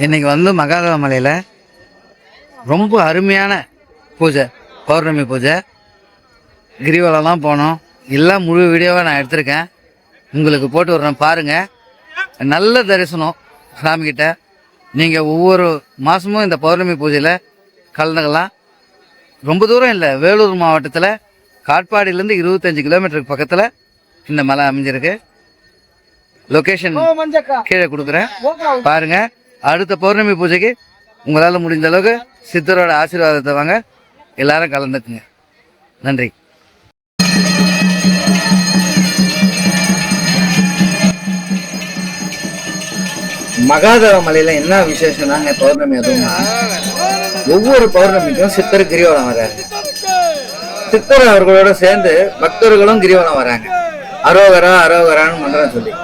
இன்னைக்கு வந்து மகாதேவ மலையில் ரொம்ப அருமையான பூஜை, பௌர்ணமி பூஜை. கிரிவலம்லாம் போனோம். எல்லாம் முழு வீடியோவாக நான் எடுத்திருக்கேன், உங்களுக்கு போட்டு விட்றேன் பாருங்கள். நல்ல தரிசனம் சாமிக்கிட்ட. நீங்கள் ஒவ்வொரு மாதமும் இந்த பௌர்ணமி பூஜையில் கலந்துக்கலாம். ரொம்ப தூரம் இல்லை, வேலூர் மாவட்டத்தில் காட்பாடியிலேருந்து 25 கிலோமீட்டருக்கு பக்கத்தில் இந்த மலை அமைஞ்சிருக்கு. லொக்கேஷன் கீழே கொடுக்குறேன் பாருங்கள். அடுத்த பௌர்ணமி பூஜைக்கு உங்களால் முடிந்த அளவுக்கு சித்தரோட ஆசீர்வாதத்தை வாங்க, எல்லாரும் கலந்துக்குங்க. நன்றி. மகாதேவ மலையில என்ன விசேஷம்னாங்க, பௌர்ணமி அதுவும் ஒவ்வொரு பௌர்ணமிக்கும் சித்தர் கிரிவலம் வர்றாரு. சித்தர் அவர்களோட சேர்ந்து பக்தர்களும் கிரிவலம் வராங்க. அரோகரா அரோகரான்னு மந்திரம் சொல்லி